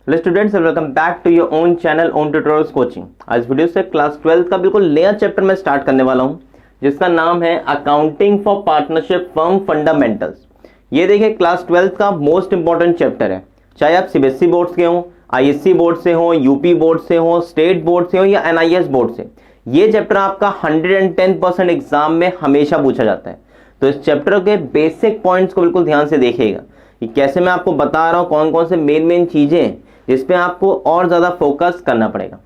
Hello students, welcome back to your own channel own tutorials coaching. आज video से class 12 का बिल्कुल नया चैप्टर मैं स्टार्ट करने वाला हूं, जिसका नाम है accounting for partnership firm fundamentals. ये देखिए क्लास 12 का मोस्ट इंपॉर्टेंट चैप्टर है। चाहे आप सीबीएसई बोर्ड के हों, आईएससी बोर्ड से हो, यूपी बोर्ड से हो, स्टेट बोर्ड से हो या एनआईएस बोर्ड से, ये चैप्टर आपका 110% एग्जाम में हमेशा पूछा जाता है। तो इस चैप्टर के बेसिक पॉइंट्स को बिल्कुल ध्यान से देखिएगा कि कैसे मैं आपको बता रहा हूं कौन कौन से मेन चीजें हैं जिसपे आपको और ज्यादा फोकस करना पड़ेगा।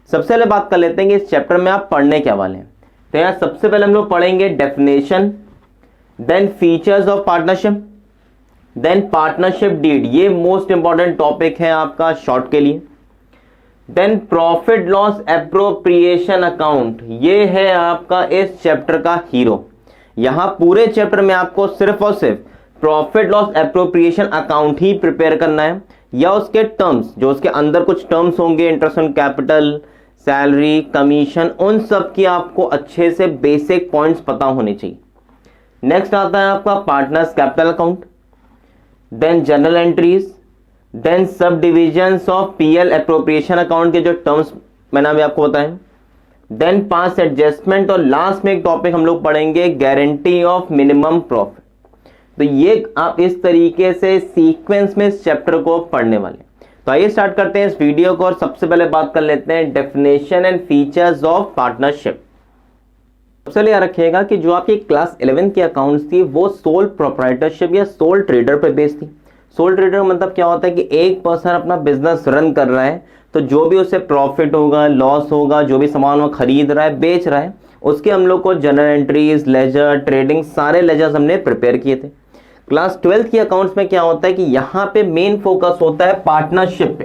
सबसे पहले बात कर लेते हैं कि इस चैप्टर में आप पढ़ने क्या वाले हैं। तो यहाँ सबसे पहले हम लोग पढ़ेंगे definition, then features of partnership, then partnership deed, ये मोस्ट इंपॉर्टेंट टॉपिक है आपका शॉर्ट के लिए। Then profit loss appropriation account, ये है आपका इस चैप्टर का हीरो। यहां पूरे चैप्टर में आपको सिर्फ और सिर्फ प्रॉफिट लॉस एप्रोप्रिएशन अकाउंट ही प्रिपेयर करना है, या उसके टर्म्स, जो उसके अंदर कुछ टर्म्स होंगे, interest on capital, salary, commission, उन सब की आपको अच्छे से बेसिक पॉइंट्स पता होने चाहिए। नेक्स्ट आता है आपका partners capital account, then general entries, then sub divisions of PL appropriation account के जो टर्म्स मैंने अभी आपको बताए, देन पास एडजस्टमेंट, और लास्ट में एक टॉपिक हम लोग पढ़ेंगे गारंटी ऑफ मिनिमम प्रॉफिट। तो ये आप इस तरीके से सीक्वेंस में इस चैप्टर को पढ़ने वाले। तो आइए स्टार्ट करते हैं इस वीडियो को, और सबसे पहले बात कर लेते हैं definition and features of partnership. सबसे पहले याद रखिएगा कि जो आपकी क्लास 11 की अकाउंट्स थी वो सोल प्रोप्राइटरशिप या सोल ट्रेडर पर बेस्ड थी। सोल ट्रेडर मतलब क्या होता है कि एक पर्सन अपना बिजनेस रन कर रहा है, तो जो भी उससे प्रॉफिट होगा, लॉस होगा, जो भी सामान वो खरीद रहा है, बेच रहा है, उसके हम लोग को जनरल एंट्रीज, लेजर, ट्रेडिंग, सारे लेजर्स हमने प्रिपेयर किए थे। क्लास 12 की अकाउंट्स में क्या होता है कि यहां पे मेन फोकस होता है पार्टनरशिप पे।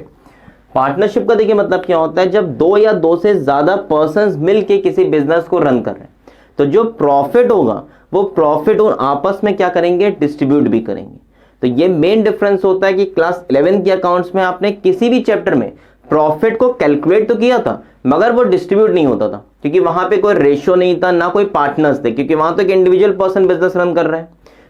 पार्टनरशिप का देखिए मतलब क्या होता है, जब दो या दो से ज्यादा पर्संस मिलके किसी बिजनेस को रन कर रहे हैं, तो जो प्रॉफिट होगा वो प्रॉफिट और आपस में क्या करेंगे, डिस्ट्रीब्यूट भी करेंगे। तो ये मेन डिफरेंस होता है कि क्लास 11 की अकाउंट्स में आपने किसी भी चैप्टर में प्रॉफिट को कैलकुलेट तो किया था, मगर वो डिस्ट्रीब्यूट नहीं होता था, क्योंकि वहां पे कोई रेशियो नहीं था, ना कोई पार्टनर्स थे, क्योंकि वहां तो एक इंडिविजुअल पर्सन बिजनेस रन कर रहे हैं।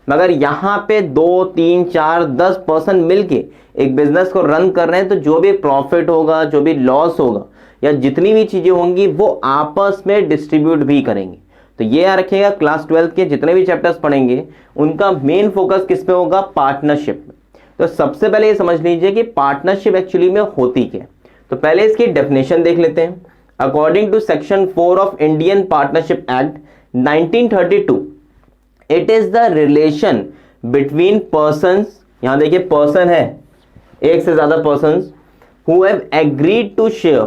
मगर यहां पे 2, 3, 4, 10 पर्सन मिलके एक बिजनेस को रन कर रहे हैं, तो जो भी प्रॉफिट होगा, जो भी लॉस होगा, या जितनी भी चीजें होंगी वो आपस में डिस्ट्रीब्यूट भी करेंगे। तो ये याद रखिएगा, क्लास 12 के जितने भी चैप्टर्स पढ़ेंगे उनका मेन फोकस किस पे होगा, पार्टनरशिप में। तो सबसे पहले ये समझ लीजिए कि पार्टनरशिप एक्चुअली में होती क्या है। तो पहले इसकी डेफिनेशन देख लेते हैं। According to section 4 of Indian partnership act 1932, it is the relation between persons, यहां देखिए पर्सन है, एक से ज्यादा persons, who have agreed to share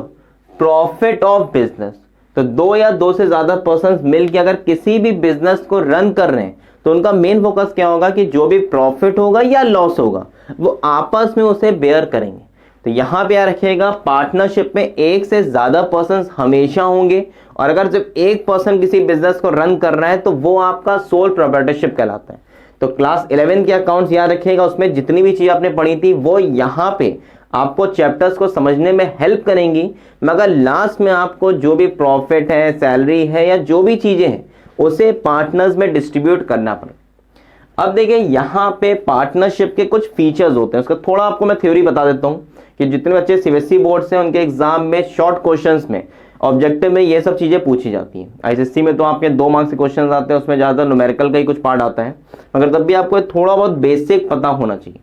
profit of business. तो दो या दो से ज्यादा पर्संस मिलकर अगर किसी भी बिजनेस को रन कर रहे हैं, तो उनका मेन फोकस क्या होगा कि जो भी प्रॉफिट होगा या लॉस होगा वो आपस में उसे बेयर करेंगे। तो यहां पे याद रखिएगा, पार्टनरशिप में एक से ज्यादा पर्संस हमेशा होंगे, और अगर जब एक पर्सन किसी बिजनेस को रन कर रहा है तो वो आपका सोल प्रोप्राइटरशिप कहलाता है। तो क्लास 11 के अकाउंट्स याद रखिएगा, उसमें जितनी भी चीज आपने पढ़ी थी वो यहां पे आपको चैप्टर्स को समझने में हेल्प करेंगी, मगर लास्ट में आपको जो भी प्रॉफिट है, सैलरी है, या जो भी चीजें हैं उसे पार्टनर्स में डिस्ट्रीब्यूट करना पड़ेगा। अब देखिए यहां पे पार्टनरशिप के कुछ फीचर्स होते हैं, उसका थोड़ा आपको मैं थ्योरी बता देता हूं कि जितने बच्चे सीबीएसई बोर्ड से उनके एग्जाम में शॉर्ट क्वेश्चंस में, ऑब्जेक्टिव में ये सब चीजें पूछी जाती हैं। आईसीएससी में तो आपके 2 मार्क्स के क्वेश्चंस आते हैं, उसमें ज्यादातर न्यूमेरिकल का ही कुछ पार्ट आता है, मगर तब भी आपको थोड़ा बहुत बेसिक पता होना चाहिए।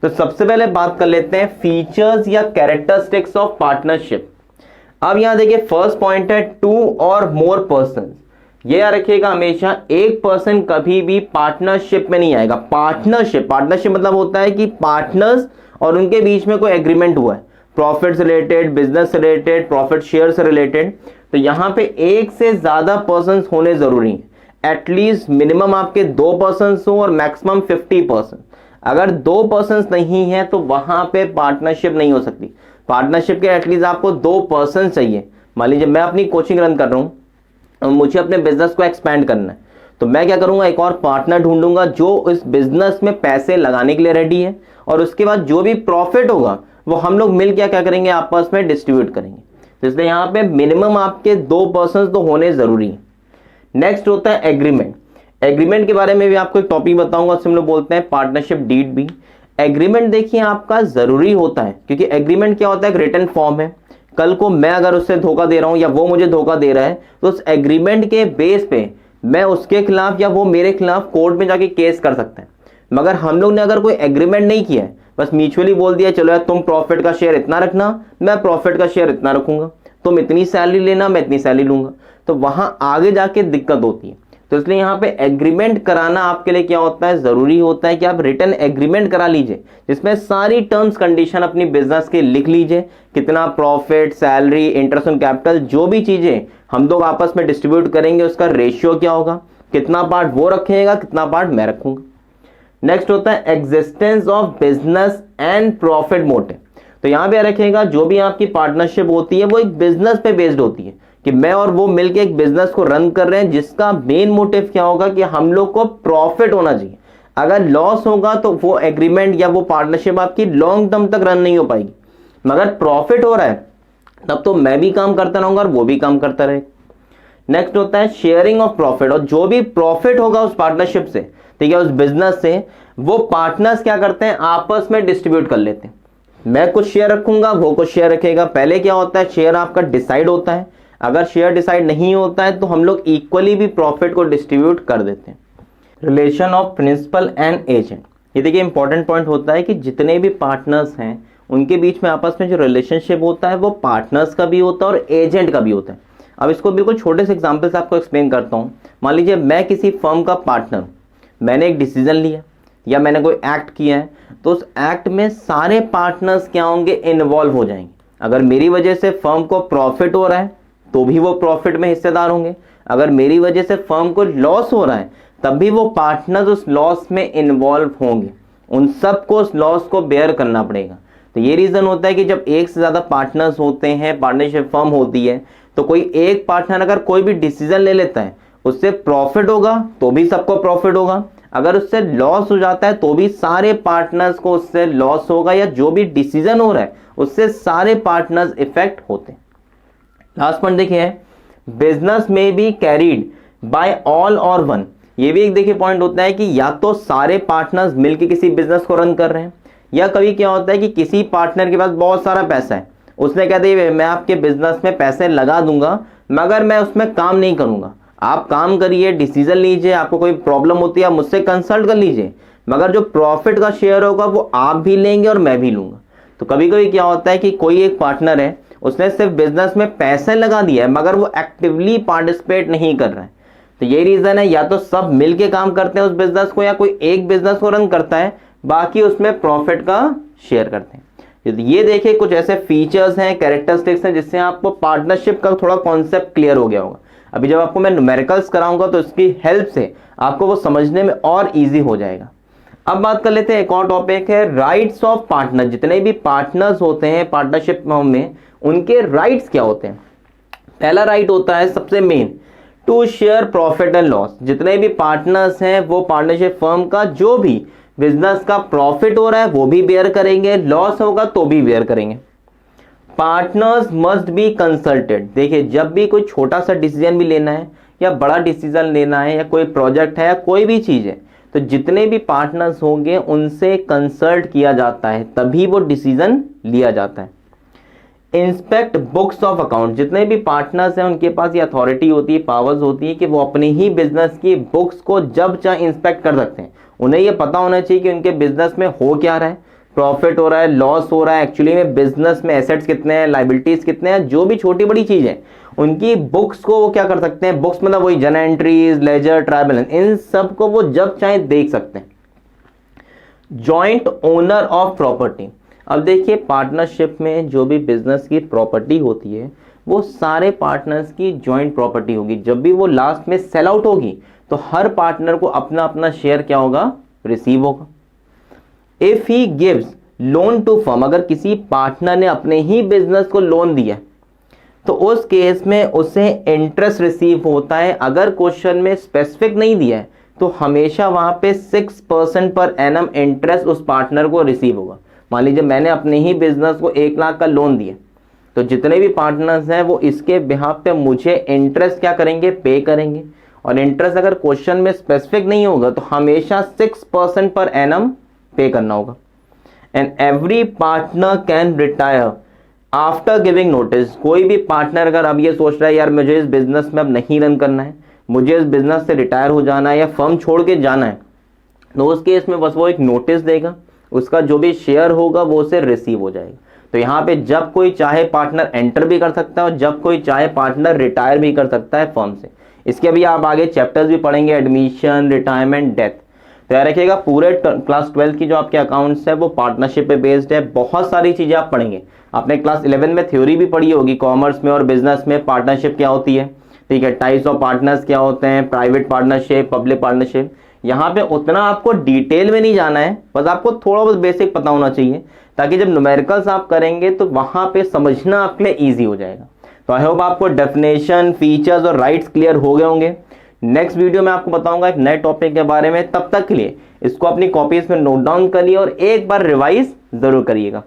तो सबसे पहले बात कर लेते हैं फीचर्स या कैरेक्टरिस्टिक्स ऑफ पार्टनरशिप। अब यहां देखिए फर्स्ट पॉइंट है 2 और मोर पर्सन। ये याद रखिएगा, हमेशा एक पर्सन कभी भी पार्टनरशिप में नहीं आएगा। पार्टनरशिप मतलब होता है कि पार्टनर्स और उनके बीच में कोई एग्रीमेंट हुआ है, प्रॉफिट से रिलेटेड, बिजनेस से रिलेटेड, प्रॉफिट शेयर से रिलेटेड। तो यहां पे एक से ज्यादा पर्सन होने जरूरी है। एटलीस्ट मिनिमम आपके 2 पर्सन हो और मैक्सिमम 50%। अगर 2 पर्सन नहीं है तो वहां पे पार्टनरशिप नहीं हो सकती। पार्टनरशिप के एटलीस्ट आपको 2 पर्सन चाहिए। मान लीजिए मैं अपनी कोचिंग रन कर रहा हूं और मुझे अपने बिजनेस को एक्सपैंड करना है, तो मैं क्या करूंगा, एक और पार्टनर ढूंढूंगा जो इस बिजनेस में पैसे लगाने के लिए रेडी है, और उसके बाद जो भी प्रॉफिट होगा वो हम लोग मिल क्या करेंगे, आपस में डिस्ट्रीब्यूट करेंगे। तो इसलिए यहां पे मिनिमम आपके 2 पर्सन तो होने जरूरी है। नेक्स्ट होता है एग्रीमेंट। एग्रीमेंट के बारे में भी आपको एक टॉपिक बताऊंगा, उससे हम लोग बोलते हैं पार्टनरशिप डीड भी। एग्रीमेंट देखिए आपका जरूरी होता है, क्योंकि एग्रीमेंट क्या होता है, एक रिटन फॉर्म है। कल को मैं अगर उससे धोखा दे रहा हूं या वो मुझे धोखा दे रहा है, तो उस एग्रीमेंट के बेस पे मैं उसके खिलाफ या वो मेरे खिलाफ कोर्ट में जाके केस कर सकते हैं। मगर हम लोग ने अगर कोई एग्रीमेंट नहीं किया है, बस म्यूचुअली बोल दिया चलो यार तुम प्रॉफिट का शेयर इतना रखना, मैं प्रॉफिट का शेयर इतना रखूंगा, तुम इतनी सैलरी लेना, मैं इतनी सैलरी लूंगा, तो वहां आगे जाके दिक्कत होती है। तो इसलिए यहाँ पे एग्रीमेंट कराना आपके लिए क्या होता है, जरूरी होता है कि आप रिटन एग्रीमेंट करा लीजिए, जिसमें सारी टर्म्स कंडीशन अपनी बिजनेस के लिख लीजिए, कितना profit, salary, interest on capital, जो भी चीजें हम लोग आपस में डिस्ट्रीब्यूट करेंगे उसका रेशियो क्या होगा, कितना पार्ट वो रखेगा, कितना पार्ट मैं रखूंगा। नेक्स्ट होता है existence of business and profit motive. तो यहां पे रखेगा जो भी आपकी पार्टनरशिप होती है वो एक बिजनेस पे बेस्ड होती है, कि मैं और वो मिलके एक बिजनेस को रन कर रहे हैं, जिसका मेन मोटिव क्या होगा कि हम लोग को प्रॉफिट होना चाहिए। अगर लॉस होगा तो वो एग्रीमेंट या वो पार्टनरशिप आपकी लॉन्ग टर्म तक रन नहीं हो पाएगी। मगर प्रॉफिट हो रहा है तब तो मैं भी काम करता रहूंगा और वो भी काम करता रहेगा। नेक्स्ट होता है शेयरिंग ऑफ प्रॉफिट, और जो भी प्रॉफिट होगा उस पार्टनरशिप से, ठीक है, उस बिजनेस से, वो पार्टनर्स क्या करते हैं, आपस में डिस्ट्रीब्यूट कर लेते हैं। मैं कुछ शेयर रखूंगा, वो कुछ शेयर रखेगा। पहले क्या होता है, शेयर आपका डिसाइड होता है, अगर शेयर डिसाइड नहीं होता है तो हम लोग इक्वली भी प्रॉफिट को डिस्ट्रीब्यूट कर देते हैं। Relation of principal and agent, ये देखिए इंपॉर्टेंट पॉइंट होता है कि जितने भी पार्टनर्स हैं उनके बीच में आपस में जो रिलेशनशिप होता है वो पार्टनर्स का भी होता है और एजेंट का भी होता है। अब इसको बिल्कुल छोटे से एग्जांपल से आपको एक्सप्लेन करता हूं। मान लीजिए मैं किसी फर्म का पार्टनर हूं, मैंने एक डिसीजन लिया या मैंने कोई एक्ट किया है, तो उस एक्ट में सारे पार्टनर्स क्या होंगे, इन्वॉल्व हो जाएंगे। अगर मेरी वजह से फर्म को प्रॉफिट हो रहा है तो भी वो प्रॉफिट में हिस्सेदार होंगे, अगर मेरी वजह से फर्म को लॉस हो रहा है तब भी वो पार्टनर्स उस लॉस में इन्वॉल्व होंगे, उन सबको उस लॉस को बेयर करना पड़ेगा। तो ये रीजन होता है कि जब एक से ज्यादा पार्टनर्स होते हैं, पार्टनरशिप फर्म होती है, तो कोई एक पार्टनर अगर कोई भी डिसीजन ले लेता है, उससे प्रॉफिट होगा तो भी सबको प्रॉफिट होगा, अगर उससे लॉस हो जाता है तो भी सारे पार्टनर्स को उससे लॉस होगा, या जो भी डिसीजन हो रहा है उससे सारे पार्टनर्स इफेक्ट होते हैं। लास्ट पॉइंट देखिए, बिजनेस में बी कैरीड बाय ऑल और वन। ये भी एक देखिए पॉइंट होता है कि या तो सारे पार्टनर्स मिलकर किसी बिजनेस को रन कर रहे हैं, या कभी क्या होता है कि किसी पार्टनर के पास बहुत सारा पैसा है, उसने कह दिया मैं आपके बिजनेस में पैसे लगा दूंगा मगर मैं उसमें काम नहीं करूंगा, आप काम करिए, डिसीजन लीजिए, आपको कोई प्रॉब्लम होती है आप मुझसे कंसल्ट कर लीजिए, मगर जो प्रॉफिट का शेयर होगा वो आप भी लेंगे और मैं भी लूंगा। तो कभी कभी क्या होता है कि कोई एक पार्टनर है, उसने सिर्फ बिजनेस में पैसे लगा दिया है मगर वो एक्टिवली पार्टिसिपेट नहीं कर रहा है। तो ये रीजन है, या तो सब मिलके काम करते हैं उस बिजनेस को, या कोई एक बिजनेस को रन करता है, बाकी उसमें प्रॉफिट का शेयर करते हैं। ये देखिए कुछ ऐसे फीचर्स हैं, कैरेक्टरिस्टिक्स हैं, जिससे आपको पार्टनरशिप का थोड़ा कॉन्सेप्ट क्लियर हो गया होगा। अभी जब आपको मैं न्यूमेरिकल्स कराऊंगा तो इसकी हेल्प से आपको वो समझने में और इजी हो जाएगा। अब बात कर लेते हैं, एक और टॉपिक है राइट्स ऑफ पार्टनर। जितने भी पार्टनर्स होते हैं पार्टनरशिप में, उनके राइट्स क्या होते हैं। पहला राइट होता है सबसे main, to share profit and loss. जितने भी पार्टनर्स हैं वो पार्टनरशिप फर्म का जो भी बिजनेस का प्रॉफिट हो रहा है वो भी बेयर करेंगे, लॉस होगा तो भी बेयर करेंगे। Partners must be consulted. देखिए जब भी कोई छोटा सा डिसीजन भी लेना है या बड़ा डिसीजन लेना है, या कोई प्रोजेक्ट है या कोई भी चीज है, तो जितने भी पार्टनर्स होंगे उनसे कंसल्ट किया जाता है, तभी वो डिसीजन लिया जाता है। Inspect books of account. जितने भी पार्टनर्स हैं उनके पास ये अथॉरिटी होती है, पावर्स होती है कि वो अपने ही बिजनेस की बुक्स को जब चाहे इंस्पेक्ट कर सकते हैं। उन्हें ये पता होना चाहिए कि उनके बिजनेस में हो क्या रहा है, प्रॉफिट हो रहा है, लॉस हो रहा है, एक्चुअली में बिजनेस में एसेट्स कितने हैं, लाइबिलिटीज कितने हैं, जो भी छोटी बड़ी चीज है उनकी बुक्स को वो क्या कर सकते हैं, बुक्स मतलब वही journal entries, ledger, trial balance, इन सब को वो जब चाहे देख सकते हैं। Joint owner of property. अब देखिए पार्टनरशिप में जो भी बिजनेस की प्रॉपर्टी होती है वो सारे पार्टनर्स की जॉइंट प्रॉपर्टी होगी। जब भी वो लास्ट में सेल आउट होगी तो हर पार्टनर को अपना अपना शेयर क्या होगा, रिसीव होगा। If he gives loan to firm, अगर किसी पार्टनर ने अपने ही बिजनेस को लोन दिया तो उस केस में उसे इंटरेस्ट रिसीव होता है। अगर क्वेश्चन में स्पेसिफिक नहीं दिया है तो हमेशा वहां पे 6% पर एनम इंटरेस्ट उस पार्टनर को रिसीव होगा। मान लीजिए मैंने अपने ही बिजनेस को 1 लाख का लोन दिया, तो जितने भी पार्टनर्स हैं वो इसके बिहाफ पे मुझे इंटरेस्ट क्या करेंगे, पे करेंगे। और इंटरेस्ट अगर क्वेश्चन में स्पेसिफिक नहीं होगा तो हमेशा 6% पर एनम पे करना होगा। And every partner can retire after giving notice. कोई भी पार्टनर अगर अब ये सोच रहा है यार मुझे इस बिजनेस में अब नहीं रन करना है, मुझे इस बिजनेस से रिटायर हो जाना है या फर्म छोड़ के जाना है, तो उस केस में बस वो एक नोटिस देगा, उसका जो भी शेयर होगा वो उसे रिसीव हो जाएगा। तो यहाँ पे जब कोई चाहे पार्टनर एंटर भी कर सकता है और जब कोई चाहे पार्टनर रिटायर भी कर सकता है फर्म से। इसके अभी आप आगे चैप्टर्स भी पढ़ेंगे, एडमिशन, रिटायरमेंट, डेथ। तो याद रखिएगा पूरे क्लास 12 की जो आपके अकाउंट्स है वो पार्टनरशिप पे बेस्ड है। बहुत सारी चीजें आप पढ़ेंगे। आपने क्लास 11 में थ्योरी भी पढ़ी होगी, कॉमर्स में और बिजनेस में पार्टनरशिप क्या होती है, ठीक है, टाइप्स ऑफ पार्टनर्स क्या होते हैं, प्राइवेट पार्टनरशिप, पब्लिक पार्टनरशिप। यहाँ पे उतना आपको डिटेल में नहीं जाना है, बस आपको थोड़ा बहुत बेसिक पता होना चाहिए ताकि जब न्यूमेरिकल्स आप करेंगे तो वहां पे समझना आपके लिए ईजी हो जाएगा। तो आई होप आपको डेफिनेशन, फीचर्स और राइट्स क्लियर हो गए होंगे। नेक्स्ट वीडियो में आपको बताऊंगा एक नए टॉपिक के बारे में। तब तक के लिए इसको अपनी कॉपीज में नोट डाउन करिए और एक बार रिवाइज जरूर करिएगा।